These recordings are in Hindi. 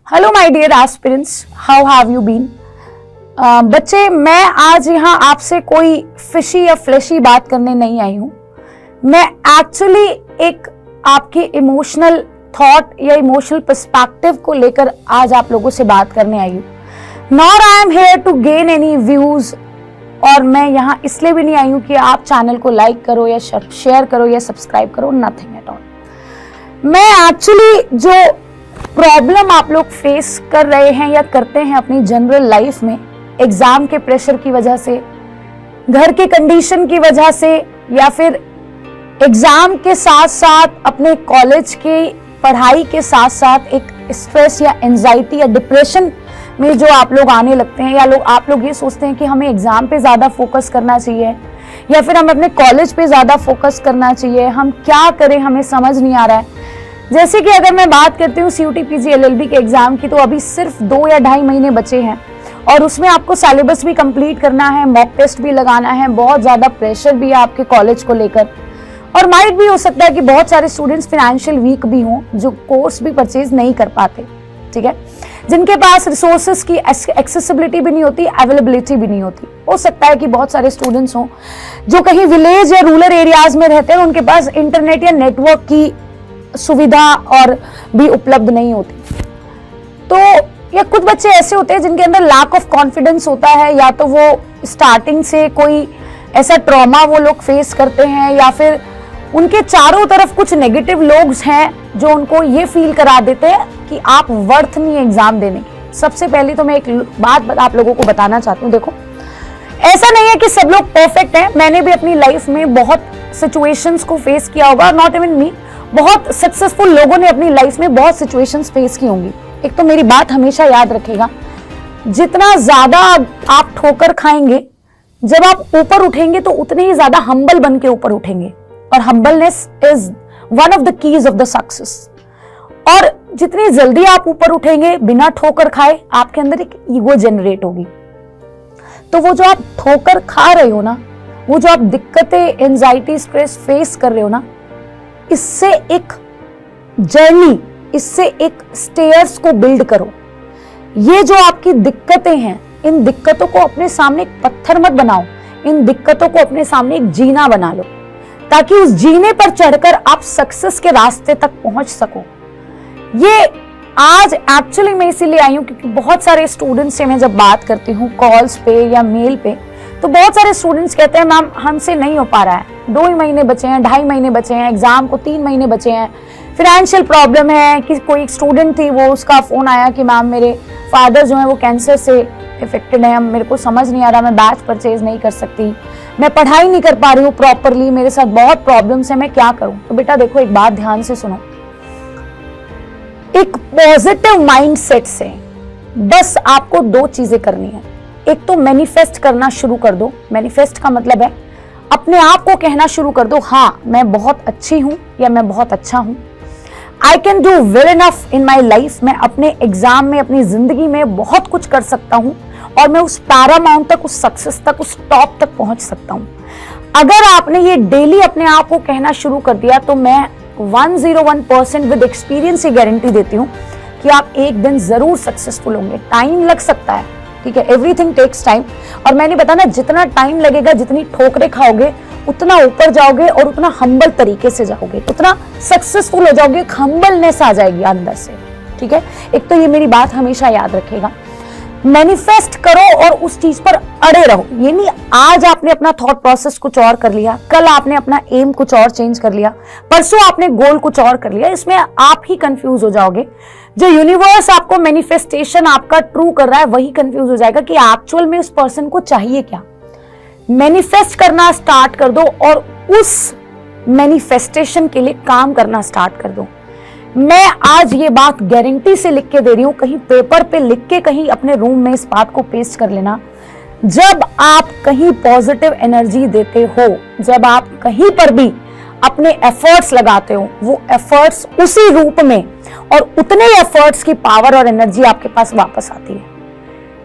Hello my dear aspirants, how have you been. बच्चे, मैं आज यहाँ आपसे कोई फिशी या फ्लैशी बात करने नहीं आई हूँ। मैं एक्चुअली एक आपके इमोशनल थॉट या इमोशनल पर्सपेक्टिव को लेकर आज आप लोगों से बात करने आई हूँ। Not I am here to gain any views, और मैं यहाँ इसलिए भी नहीं आई हूँ कि आप चैनल को लाइक करो या शेयर करो या सब्सक्राइब करो, नथिंग एट ऑल। मैं एक्चुअली जो प्रॉब्लम आप लोग फेस कर रहे हैं या करते हैं अपनी जनरल लाइफ में, एग्जाम के प्रेशर की वजह से, घर के कंडीशन की वजह से, या फिर एग्जाम के साथ साथ अपने कॉलेज की पढ़ाई के साथ साथ एक स्ट्रेस या एंजाइटी या डिप्रेशन में जो आप लोग आने लगते हैं, या आप लोग ये सोचते हैं कि हमें एग्जाम पे ज्यादा फोकस करना चाहिए या फिर हमें अपने कॉलेज पे ज्यादा फोकस करना चाहिए, हम क्या करें हमें समझ नहीं आ रहा है। जैसे कि अगर मैं बात करती हूँ CUT PG LLB के एग्जाम की, तो अभी सिर्फ 2 या 2.5 महीने बचे हैं और उसमें आपको सिलेबस भी कंप्लीट करना है, मॉक टेस्ट भी लगाना है, बहुत ज्यादा प्रेशर भी है आपके कॉलेज को लेकर। और माइट भी हो सकता है कि बहुत सारे स्टूडेंट्स फाइनेंशियल वीक भी हों जो कोर्स भी परचेज नहीं कर पाते, ठीक है, जिनके पास रिसोर्सेज की एक्सेसिबिलिटी भी नहीं होती, अवेलेबिलिटी भी नहीं होती। हो सकता है कि बहुत सारे स्टूडेंट्स हों जो कहीं विलेज या रूरल एरियाज में रहते हैं, उनके पास इंटरनेट या नेटवर्क की सुविधा और भी उपलब्ध नहीं होती। तो या कुछ बच्चे ऐसे होते हैं जिनके अंदर लैक ऑफ कॉन्फिडेंस होता है, या तो वो स्टार्टिंग से कोई ऐसा ट्रॉमा वो लोग फेस करते हैं, या फिर उनके चारों तरफ कुछ नेगेटिव लोग हैं जो उनको ये फील करा देते हैं कि आप वर्थ नहीं एग्जाम देने की। सबसे पहले तो मैं एक बात आप लोगों को बताना चाहती हूँ। देखो, ऐसा नहीं है कि सब लोग परफेक्ट हैं। मैंने भी अपनी लाइफ में बहुत सिचुएशंस को फेस किया होगा, नॉट इवन मी, बहुत सक्सेसफुल लोगों ने अपनी लाइफ में बहुत सिचुएशंस फेस की होंगी। एक तो मेरी बात हमेशा याद रखेगा, जितना ज्यादा आप ठोकर खाएंगे, जब आप ऊपर उठेंगे तो उतने ही ज्यादा हम्बल बन के ऊपर उठेंगे, और humbleness is one of the keys of the success. और जितनी जल्दी आप ऊपर उठेंगे बिना ठोकर खाए, आपके अंदर एक ईगो जनरेट होगी। तो वो जो आप ठोकर खा रहे हो ना, वो जो आप दिक्कतें, एंजाइटी, स्ट्रेस फेस कर रहे हो ना, इससे एक जर्नी, इससे एक स्टेयर्स को बिल्ड करो। ये जो आपकी दिक्कतें हैं, इन दिक्कतों को अपने सामने एक पत्थर मत बनाओ, इन दिक्कतों को अपने सामने एक जीना बना लो, ताकि उस जीने पर चढ़कर आप सक्सेस के रास्ते तक पहुंच सको। ये आज एक्चुअली मैं इसीलिए आई हूं क्योंकि बहुत सारे स्टूडेंट्स से मैं जब बात करती हूँ कॉल्स पे या मेल पे, तो बहुत सारे स्टूडेंट्स कहते हैं मैम हमसे नहीं हो पा रहा है, 2 ही महीने बचे हैं, 2.5 महीने बचे हैं, एग्जाम को 3 महीने बचे हैं, फाइनेंशियल प्रॉब्लम है। कि कोई एक स्टूडेंट थी, वो उसका फोन आया कि मैम मेरे फादर जो है वो कैंसर से इफेक्टेड है, मेरे को समझ नहीं आ रहा, मैं बैच परचेज नहीं कर सकती, मैं पढ़ाई नहीं कर पा रही हूँ प्रॉपरली, मेरे साथ बहुत प्रॉब्लम्स है, मैं क्या करूँ। तो बेटा देखो, एक बात ध्यान से सुनो, एक पॉजिटिव माइंडसेट से बस आपको 2 चीजें करनी है। एक तो मैनिफेस्ट करना शुरू कर दो। मैनिफेस्ट का मतलब है अपने आप को कहना शुरू कर दो, हाँ मैं बहुत अच्छी हूं या मैं बहुत अच्छा हूं, I can do well enough in my life, मैं अपने एग्जाम में, अपनी जिंदगी में बहुत कुछ कर सकता हूं और मैं उस पैरामाउंट तक, उस सक्सेस तक, उस टॉप तक पहुंच सकता हूं। अगर आपने ये डेली अपने आप को कहना शुरू कर दिया, तो मैं 101% विद एक्सपीरियंस ये गारंटी देती हूँ कि आप एक दिन जरूर सक्सेसफुल होंगे। टाइम लग सकता है, ठीक है, एवरीथिंग टेक्स टाइम। और मैंने बताया ना, जितना टाइम लगेगा, जितनी ठोकरें खाओगे, उतना ऊपर जाओगे और उतना हम्बल तरीके से जाओगे, उतना सक्सेसफुल हो जाओगे, हम्बलनेस आ जाएगी अंदर से, ठीक है। एक तो ये मेरी बात हमेशा याद रखेगा, मैनिफेस्ट करो और उस चीज पर अड़े रहो। ये नहीं आज आपने अपना थॉट प्रोसेस कुछ और कर लिया, कल आपने अपना एम कुछ और चेंज कर लिया, परसों आपने गोल कुछ और कर लिया, इसमें आप ही कंफ्यूज हो जाओगे। जो यूनिवर्स आपको मैनिफेस्टेशन आपका ट्रू कर रहा है, वही कंफ्यूज हो जाएगा कि एक्चुअल में उस पर्सन को चाहिए क्या। मैनिफेस्ट करना स्टार्ट कर दो और उस मैनिफेस्टेशन के लिए काम करना स्टार्ट कर दो। मैं आज ये बात गारंटी से लिख के दे रही हूं, कहीं पेपर पे लिख के कहीं अपने रूम में इस बात को पेस्ट कर लेना। जब आप कहीं पॉजिटिव एनर्जी देते हो, जब आप कहीं पर भी अपने एफर्ट्स लगाते हो, वो एफर्ट्स उसी रूप में और उतने एफर्ट्स की पावर और एनर्जी आपके पास वापस आती है।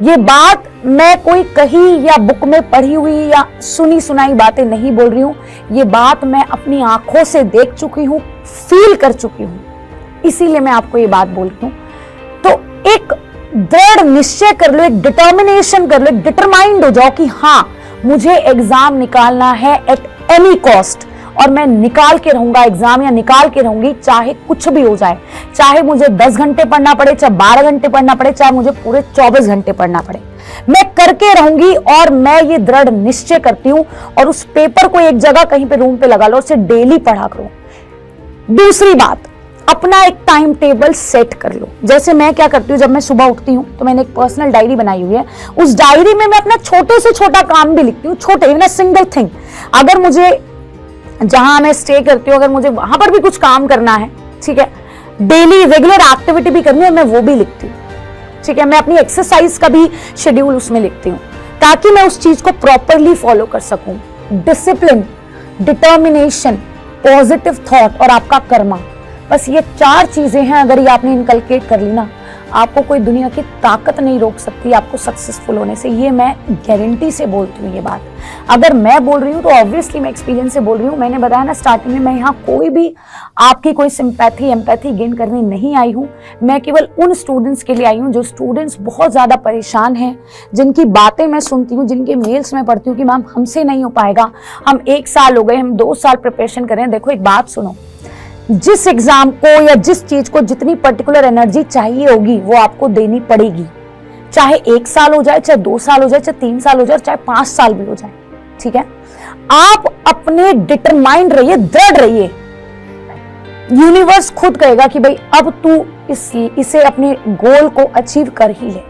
ये बात मैं कोई कही या बुक में पढ़ी हुई या सुनी सुनाई बातें नहीं बोल रही हूं, ये बात मैं अपनी आंखों से देख चुकी हूं, फील कर चुकी हूं, इसीलिए मैं आपको ये बात बोल रही हूं। तो एक दृढ़ निश्चय कर लो, एक डिटर्मिनेशन कर लो, एक डिटरमाइंड हो जाओ कि हाँ मुझे एग्जाम निकालना है एट एनी कॉस्ट, और मैं निकाल के रहूंगा एग्जाम, या निकाल के रहूंगी चाहे कुछ भी हो जाए, चाहे मुझे 10 घंटे पढ़ना पड़े, चाहे 12 घंटे पढ़ना पड़े, चाहे मुझे पूरे 24 घंटे पढ़ना पड़े, मैं करके रहूंगी। और मैं ये दृढ़ निश्चय करती हूं, और उस पेपर को एक जगह कहीं पे रूम पे लगा लो, उसे डेली पढ़ा करो। दूसरी बात, अपना एक टाइम टेबल सेट कर लो। जैसे मैं क्या करती हूँ, जब मैं सुबह उठती हूँ तो मैंने एक पर्सनल डायरी बनाई हुई है, उस डायरी में मैं अपना छोटे से छोटा काम भी लिखती हूँ, छोटे ना सिंगल थिंग। अगर मुझे जहां मैं स्टे करती हूँ, अगर मुझे वहां पर भी कुछ काम करना है, ठीक है, डेली रेगुलर एक्टिविटी भी करनी है, मैं वो भी लिखती हूँ, ठीक है। मैं अपनी एक्सरसाइज का भी शेड्यूल उसमें लिखती हूँ, ताकि मैं उस चीज को प्रॉपरली फॉलो कर सकूं। डिसिप्लिन, डिटर्मिनेशन, पॉजिटिव थॉट और आपका कर्मा, बस ये 4 चीजें हैं। अगर ये आपने इनकलकेट कर ली ना, आपको कोई दुनिया की ताकत नहीं रोक सकती आपको सक्सेसफुल होने से। ये मैं गारंटी से बोलती हूँ ये बात। अगर मैं बोल रही हूँ तो ऑब्वियसली मैं एक्सपीरियंस से बोल रही हूँ। मैंने बताया ना स्टार्टिंग में, मैं यहाँ कोई भी आपकी कोई सिंपैथी एम्पैथी गेन करने नहीं आई हूँ। मैं केवल उन स्टूडेंट्स के लिए आई हूँ जो स्टूडेंट्स बहुत ज्यादा परेशान हैं, जिनकी बातें मैं सुनती हूँ, जिनके मेल्स में पढ़ती हूँ कि मैम हमसे नहीं हो पाएगा, हम 1 साल हो गए, हम 2 साल प्रिपरेशन कर रहे हैं। देखो एक बात सुनो, जिस एग्जाम को या जिस चीज को जितनी पर्टिकुलर एनर्जी चाहिए होगी वो आपको देनी पड़ेगी, चाहे 1 साल हो जाए, चाहे 2 साल हो जाए, चाहे 3 साल हो जाए, चाहे 5 साल भी हो जाए, ठीक है। आप अपने डिटरमाइंड रहिए, दृढ़ रहिए। यूनिवर्स खुद कहेगा कि भाई अब तू इसे अपने गोल को अचीव कर ही ले।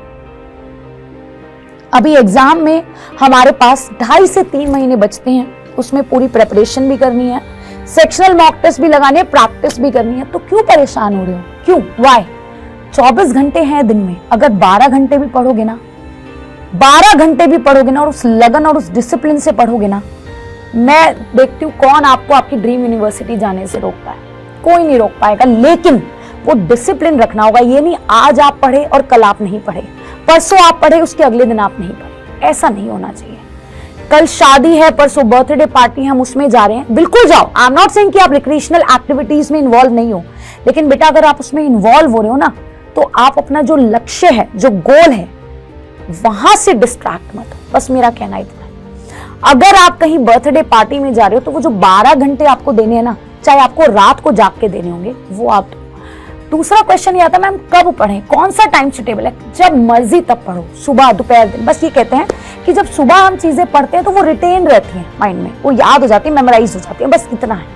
अभी एग्जाम में हमारे पास 2.5 से 3 महीने बचते हैं, उसमें पूरी प्रिपरेशन भी करनी है, सेक्शनल मॉक टेस्ट भी लगाने हैं, प्रैक्टिस भी करनी है। तो क्यों परेशान हो रहे हो, क्यों, वाई? 24 घंटे हैं दिन में, अगर 12 घंटे भी पढ़ोगे ना, 12 घंटे भी पढ़ोगे ना, और उस लगन और उस डिसिप्लिन से पढ़ोगे ना, मैं देखती हूँ कौन आपको आपकी ड्रीम यूनिवर्सिटी जाने से रोकता है। कोई नहीं रोक पाएगा, लेकिन वो डिसिप्लिन रखना होगा। ये नहीं आज आप पढ़े और कल आप नहीं पढ़े, परसों आप पढ़े उसके अगले दिन आप नहीं पढ़े, ऐसा नहीं होना चाहिए। कल शादी है, परसों बर्थडे पार्टी, हम उसमें जा रहे हैं, बिल्कुल जाओ। आई एम नॉट सेइंग कि आप रिक्रिएशनल एक्टिविटीज में इन्वॉल्व नहीं हो, लेकिन बेटा अगर आप उसमें इन्वॉल्व हो रहे हो ना, तो आप अपना जो लक्ष्य है, जो गोल है, वहां से डिस्ट्रैक्ट मत हो। बस मेरा कहना इतना है। अगर आप कहीं बर्थडे पार्टी में जा रहे हो तो वो जो 12 घंटे आपको देने हैं ना, चाहे आपको रात को जाग के देने होंगे, वो आप दो। दूसरा क्वेश्चन ये आता है मैम कब पढ़ें, कौन सा टाइम सुटेबल है? जब मर्जी तब पढ़ो, सुबह दोपहर दिन। बस ये कहते हैं कि जब सुबह हम चीजें पढ़ते हैं तो वो रिटेन रहती हैं माइंड में, वो याद हो जाती है, मेमोराइज हो जाती है, बस इतना है,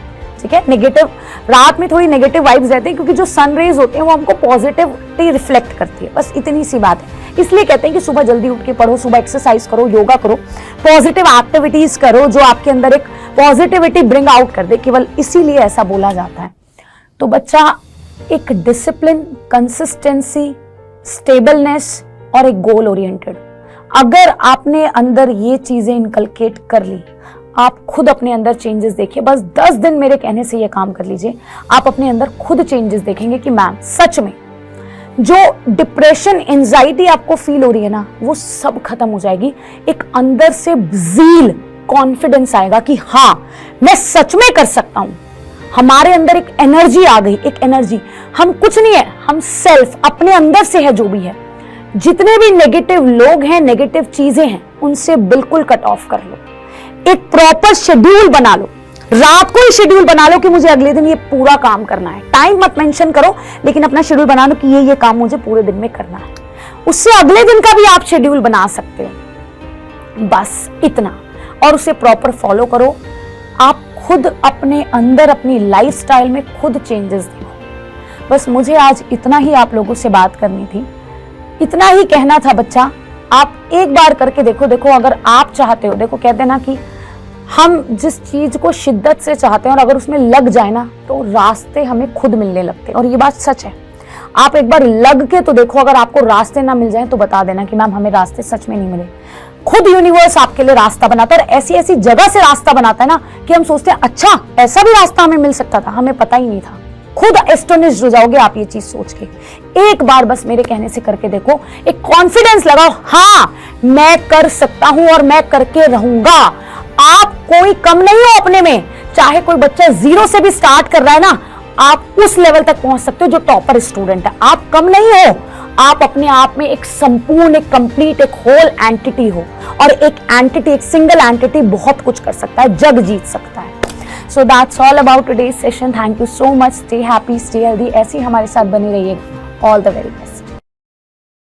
ठीक है। नेगेटिव, रात में थोड़ी नेगेटिव वाइब्स रहती है, क्योंकि जो सन रेज होते हैं वो हमको पॉजिटिविटी रिफ्लेक्ट करती है, बस इतनी सी बात है। इसलिए कहते हैं कि सुबह जल्दी उठ के पढ़ो, सुबह एक्सरसाइज करो, योगा करो, पॉजिटिव एक्टिविटीज करो जो आपके अंदर एक पॉजिटिविटी ब्रिंग आउट कर दे, केवल इसीलिए ऐसा बोला जाता है। तो बच्चा एक डिसिप्लिन, कंसिस्टेंसी, स्टेबलनेस और एक गोल ओरिएंटेड, अगर आपने अंदर ये चीजें इनकलकेट कर ली, आप खुद अपने अंदर चेंजेस देखिए। बस 10 दिन मेरे कहने से ये काम कर लीजिए, आप अपने अंदर खुद चेंजेस देखेंगे कि मैम सच में जो डिप्रेशन, एंजाइटी आपको फील हो रही है ना, वो सब खत्म हो जाएगी। एक अंदर से ज़ील, कॉन्फिडेंस आएगा कि हाँ मैं सच में कर सकता हूं। हमारे अंदर एक एनर्जी आ गई, एक एनर्जी, हम कुछ नहीं है, हम सेल्फ अपने अंदर से है जो भी है। जितने भी नेगेटिव लोग हैं, नेगेटिव चीजें हैं, उनसे बिल्कुल कट ऑफ कर लो। एक प्रॉपर शेड्यूल बना लो, रात को ही शेड्यूल बना लो कि मुझे अगले दिन ये पूरा काम करना है। टाइम मत मेंशन करो, लेकिन अपना शेड्यूल बना लो कि ये काम मुझे पूरे दिन में करना है। उससे अगले दिन का भी आप शेड्यूल बना सकते हो, बस इतना, और उसे प्रॉपर फॉलो करो। आप खुद अपने अंदर, अपनी लाइफस्टाइल में खुद चेंजेस देखो। बस मुझे आज इतना ही आप लोगों से बात करनी थी, इतना ही कहना था बच्चा। आप एक बार करके देखो, देखो अगर आप चाहते हो, देखो कहते हैं ना कि हम जिस चीज को शिद्दत से चाहते हैं और अगर उसमें लग जाए ना, तो रास्ते हमें खुद मिलने लगते हैं, और ये बात सच है। आप एक बार लग के तो देखो, अगर आपको रास्ते ना मिल जाए तो बता देना कि मैम हमें रास्ते सच में नहीं मिले। खुद यूनिवर्स आपके लिए रास्ता बनाता है, और ऐसी ऐसी जगह से रास्ता बनाता है ना कि हम सोचते हैं अच्छा ऐसा भी रास्ता हमें मिल सकता था, हमें पता ही नहीं था। खुद एस्टोनिश्ड हो जाओगे आप ये चीज सोच के। एक बार बस मेरे कहने से करके देखो, एक कॉन्फिडेंस लगाओ, हाँ मैं कर सकता हूं और मैं करके रहूंगा। आप कोई कम नहीं हो अपने में, चाहे कोई बच्चा 0 से भी स्टार्ट कर रहा है ना, आप उस लेवल तक पहुंच सकते हो जो टॉपर स्टूडेंट है। आप कम नहीं हो, आप अपने आप में एक संपूर्ण, एक कंप्लीट, एक होल एंटिटी हो, और एक एंटिटी, एक सिंगल एंटिटी बहुत कुछ कर सकता है, जग जीत सकता है। So that's all about today's session. Thank you so much. Stay happy, stay healthy, ऐसे ही हमारे साथ बनी रहिए। All the very best.